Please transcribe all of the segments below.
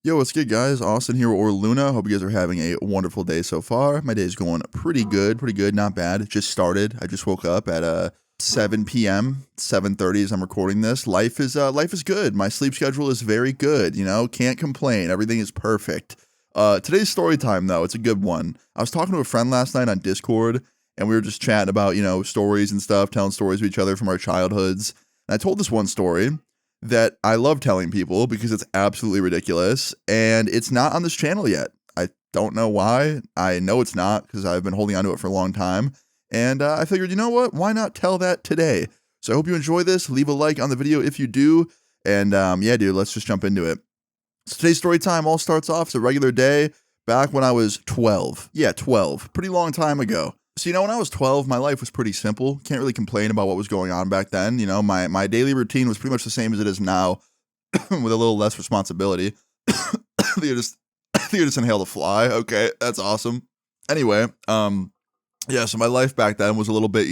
Yo, what's good, guys? Austin here or Luna. Hope you guys are having a wonderful day so far. My day's going pretty good, not bad. It just started. I just woke up at 7 p.m., 7:30 as I'm recording this. Life is good. My sleep schedule is very good, can't complain. Everything is perfect. Today's story time, though, it's a good one. I was talking to a friend last night on Discord, and we were just chatting about, stories and stuff, telling stories to each other from our childhoods. And I told this one story that I love telling people because it's absolutely ridiculous, and it's not on this channel yet. I don't know why. I know it's not because I've been holding on to it for a long time, and I figured, you know what? Why not tell that today? So I hope you enjoy this. Leave a like on the video if you do, and yeah, dude, let's just jump into it. So today's story time all starts off as a regular day back when I was 12. Yeah, 12. Pretty long time ago. So, when I was 12, my life was pretty simple. Can't really complain about what was going on back then. My daily routine was pretty much the same as it is now, with a little less responsibility. I think I just inhaled a fly. Okay, that's awesome. Anyway, yeah, so my life back then was a little bit,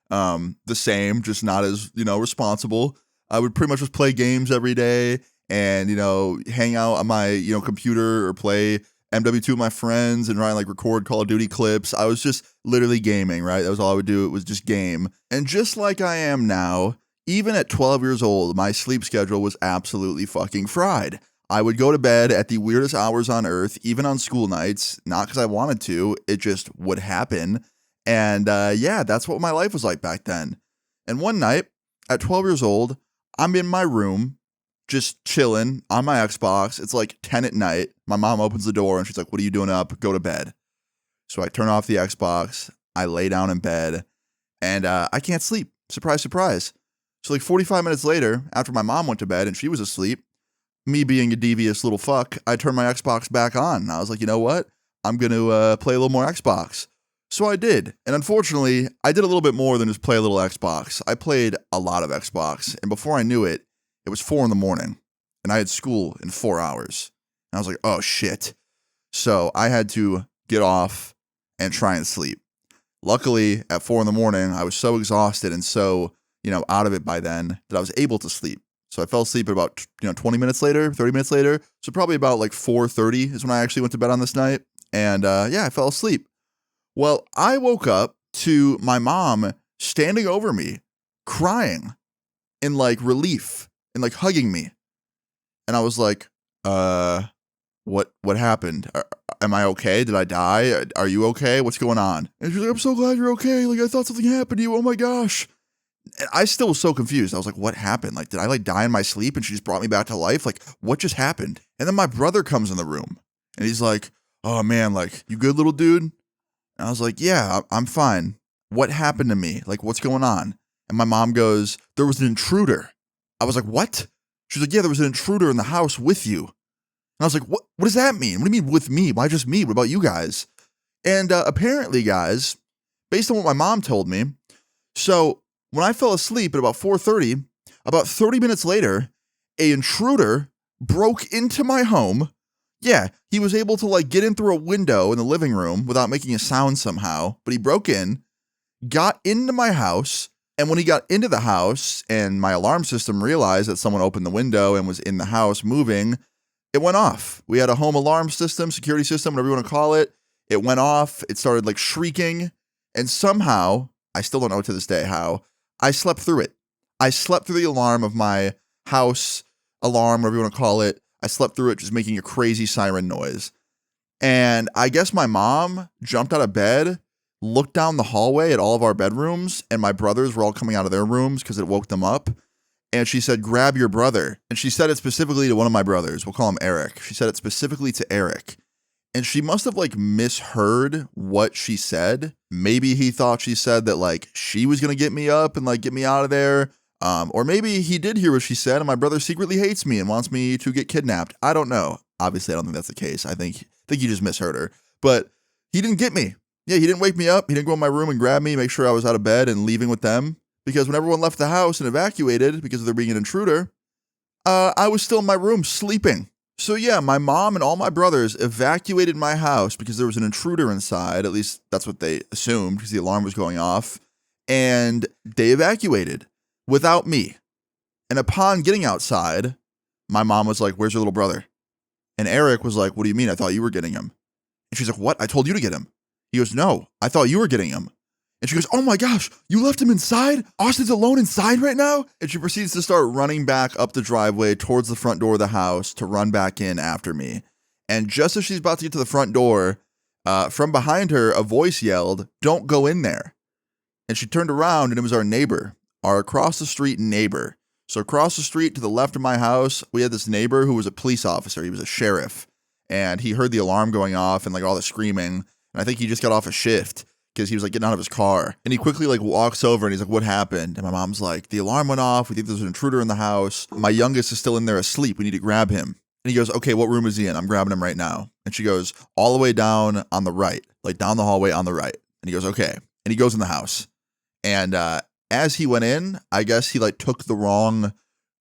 the same, just not as, responsible. I would pretty much just play games every day and, hang out on my, computer or play MW2 with my friends and record Call of Duty clips. I was just literally gaming, right? That was all I would do. It was just game. And just like I am now, even at 12 years old, my sleep schedule was absolutely fucking fried. I would go to bed at the weirdest hours on earth, even on school nights, not because I wanted to, it just would happen. And yeah, that's what my life was like back then. And one night, at 12 years old, I'm in my room, just chilling on my Xbox. It's like 10 at night. My mom opens the door and she's like, "What are you doing up? Go to bed." So I turn off the Xbox. I lay down in bed and I can't sleep. Surprise, surprise. So like 45 minutes later, after my mom went to bed and she was asleep, me being a devious little fuck, I turned my Xbox back on. And I was like, you know what? I'm going to play a little more Xbox. So I did. And unfortunately, I did a little bit more than just play a little Xbox. I played a lot of Xbox. And before I knew it, it was 4 a.m. and I had school in 4 hours. And I was like, oh shit. So I had to get off and try and sleep. Luckily, at 4 a.m, I was so exhausted and so, out of it by then that I was able to sleep. So I fell asleep at about, 20 minutes later, 30 minutes later. So probably about like 4:30 is when I actually went to bed on this night. And yeah, I fell asleep. Well, I woke up to my mom standing over me, crying in like relief and like hugging me. And I was like, what happened? Am I okay? Did I die? Are you okay? What's going on? And she's like, "I'm so glad you're okay. Like, I thought something happened to you. Oh my gosh." And I still was so confused. I was like, what happened? Like, did I like die in my sleep and she just brought me back to life? Like, what just happened? And then my brother comes in the room and he's like, "Oh man, like, you good, little dude?" And I was like, "Yeah, I'm fine. What happened to me? Like, what's going on?" And my mom goes, "There was an intruder." I was like, "What?" She's like, "Yeah, there was an intruder in the house with you." And I was like, what does that mean? What do you mean with me? Why just me? What about you guys? And apparently, guys, based on what my mom told me, so when I fell asleep at about 4:30, about 30 minutes later, an intruder broke into my home. Yeah, he was able to like get in through a window in the living room without making a sound somehow, but he broke in, got into my house, and when he got into the house and my alarm system realized that someone opened the window and was in the house moving, it went off. We had a home alarm system, security system, whatever you want to call it. It went off. It started like shrieking. And somehow, I still don't know to this day how, I slept through it. I slept through the alarm of my house alarm, whatever you want to call it. I slept through it just making a crazy siren noise. And I guess my mom jumped out of bed, looked down the hallway at all of our bedrooms, and my brothers were all coming out of their rooms because it woke them up. And she said, "Grab your brother." And she said it specifically to one of my brothers. We'll call him Eric. She said it specifically to Eric. And she must have like misheard what she said. Maybe he thought she said that like she was going to get me up and like get me out of there. Or maybe he did hear what she said and my brother secretly hates me and wants me to get kidnapped. I don't know. Obviously, I don't think that's the case. I think you just misheard her. But he didn't get me. Yeah, he didn't wake me up. He didn't go in my room and grab me, make sure I was out of bed and leaving with them. Because when everyone left the house and evacuated because of there being an intruder, I was still in my room sleeping. So yeah, my mom and all my brothers evacuated my house because there was an intruder inside. At least that's what they assumed because the alarm was going off. And they evacuated without me. And upon getting outside, my mom was like, "Where's your little brother?" And Eric was like, what do you mean? I thought you were getting him. And she's like, what? I told you to get him. He goes, no, I thought you were getting him. And she goes, oh my gosh, you left him inside? Austin's alone inside right now? And she proceeds to start running back up the driveway towards the front door of the house to run back in after me. And just as she's about to get to the front door, from behind her, a voice yelled, don't go in there. And she turned around and it was our neighbor, our across the street neighbor. So across the street to the left of my house, we had this neighbor who was a police officer. He was a sheriff. And he heard the alarm going off and like all the screaming. And I think he just got off a shift because he was like getting out of his car. And he quickly like walks over and he's like, what happened? And my mom's like, the alarm went off. We think there's an intruder in the house. My youngest is still in there asleep. We need to grab him. And he goes, okay, what room is he in? I'm grabbing him right now. And she goes, all the way down on the right, like down the hallway on the right. And he goes, okay. And he goes in the house. And as he went in, I guess he like took the wrong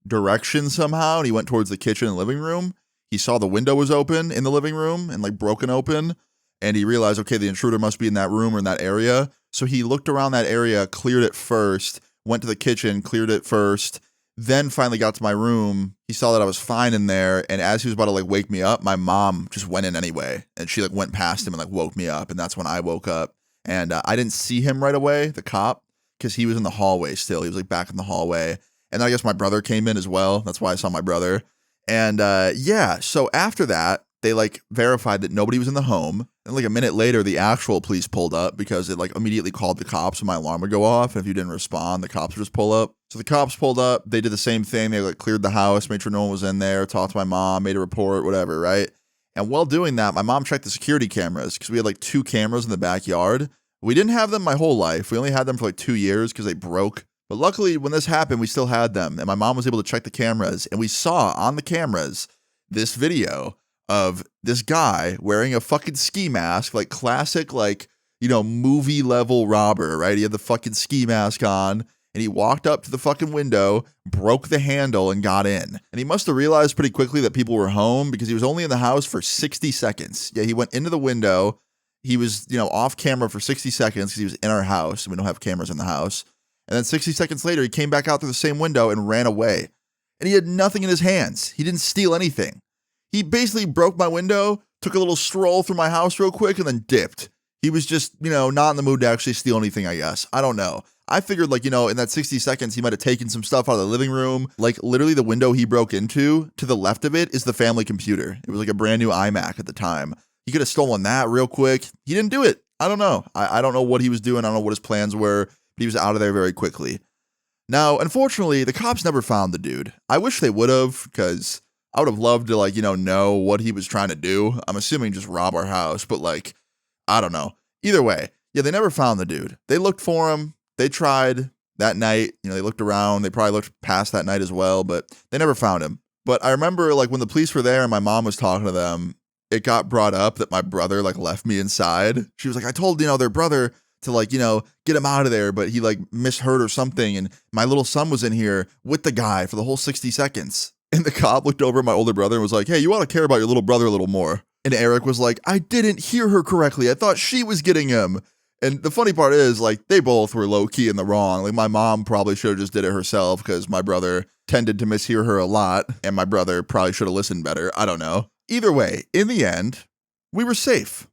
direction somehow. And he went towards the kitchen and living room. He saw the window was open in the living room and like broken open. And he realized, okay, the intruder must be in that room or in that area. So he looked around that area, cleared it first, went to the kitchen, cleared it first, then finally got to my room. He saw that I was fine in there. And as he was about to like wake me up, my mom just went in anyway. And she like went past him and like woke me up. And that's when I woke up. And I didn't see him right away, the cop, because he was in the hallway still. He was like back in the hallway. And then I guess my brother came in as well. That's why I saw my brother. And yeah, so after that, they like verified that nobody was in the home. And like a minute later, the actual police pulled up because it like immediately called the cops and my alarm would go off. And if you didn't respond, the cops would just pull up. So the cops pulled up. They did the same thing. They like cleared the house, made sure no one was in there, talked to my mom, made a report, whatever, right? And while doing that, my mom checked the security cameras because we had like 2 cameras in the backyard. We didn't have them my whole life. We only had them for like 2 years because they broke. But luckily, when this happened, we still had them. And my mom was able to check the cameras. And we saw on the cameras this video of this guy wearing a fucking ski mask, like classic, like, you know, movie level robber, right? He had the fucking ski mask on. And he walked up to the fucking window, broke the handle, and got in. And he must have realized pretty quickly that people were home because he was only in the house for 60 seconds. Yeah, he went into the window. He was, you know, off camera for 60 seconds because he was in our house and we don't have cameras in the house. And then 60 seconds later, he came back out through the same window and ran away. And he had nothing in his hands. He didn't steal anything. He basically broke my window, took a little stroll through my house real quick, and then dipped. He was just, you know, not in the mood to actually steal anything, I guess. I don't know. I figured, like, you know, in that 60 seconds, he might have taken some stuff out of the living room. Like, literally the window he broke into, to the left of it, is the family computer. It was like a brand new iMac at the time. He could have stolen that real quick. He didn't do it. I don't know. I don't know what he was doing. I don't know what his plans were. But he was out of there very quickly. Now, unfortunately, the cops never found the dude. I wish they would have, because I would have loved to, like, you know what he was trying to do. I'm assuming just rob our house, but, like, I don't know. Either way, yeah, they never found the dude. They looked for him. They tried that night. You know, they looked around. They probably looked past that night as well, but they never found him. But I remember, like, when the police were there and my mom was talking to them, it got brought up that my brother, like, left me inside. She was like, I told, you know, their brother to, like, you know, get him out of there, but he like misheard or something. And my little son was in here with the guy for the whole 60 seconds. And the cop looked over at my older brother and was like, hey, you ought to care about your little brother a little more. And Eric was like, I didn't hear her correctly. I thought she was getting him. And the funny part is, like, they both were low key in the wrong. Like, my mom probably should have just did it herself because my brother tended to mishear her a lot. And my brother probably should have listened better. I don't know. Either way, in the end, we were safe.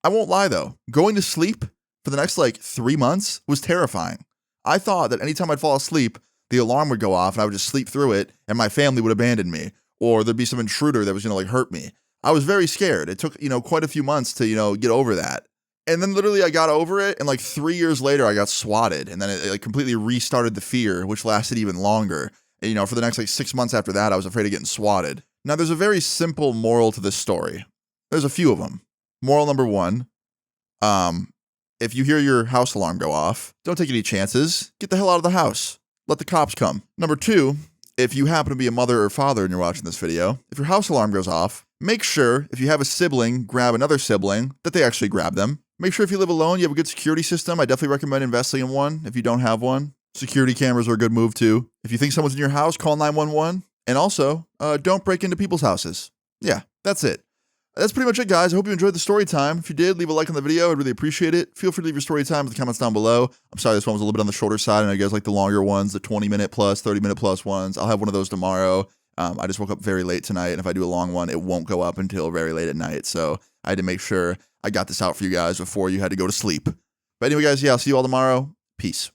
I won't lie though. Going to sleep for the next like 3 months was terrifying. I thought that anytime I'd fall asleep, the alarm would go off and I would just sleep through it and my family would abandon me, or there'd be some intruder that was going to like hurt me. I was very scared. It took, you know, quite a few months to, you know, get over that. And then literally I got over it and like 3 years later I got swatted and then it like completely restarted the fear, which lasted even longer. And, you know, for the next like 6 months after that, I was afraid of getting swatted. Now there's a very simple moral to this story. There's a few of them. Moral number 1, if you hear your house alarm go off, don't take any chances. Get the hell out of the house. Let the cops come. Number 2, if you happen to be a mother or father and you're watching this video, if your house alarm goes off, make sure if you have a sibling, grab another sibling, that they actually grab them. Make sure if you live alone, you have a good security system. I definitely recommend investing in one if you don't have one. Security cameras are a good move too. If you think someone's in your house, call 911. And also, don't break into people's houses. Yeah, that's it. That's pretty much it, guys. I hope you enjoyed the story time. If you did, leave a like on the video. I'd really appreciate it. Feel free to leave your story time in the comments down below. I'm sorry this one was a little bit on the shorter side. I know you guys like the longer ones, the 20-minute plus, 30-minute plus ones. I'll have one of those tomorrow. I just woke up very late tonight, and if I do a long one, it won't go up until very late at night. So I had to make sure I got this out for you guys before you had to go to sleep. But anyway, guys, yeah, I'll see you all tomorrow. Peace.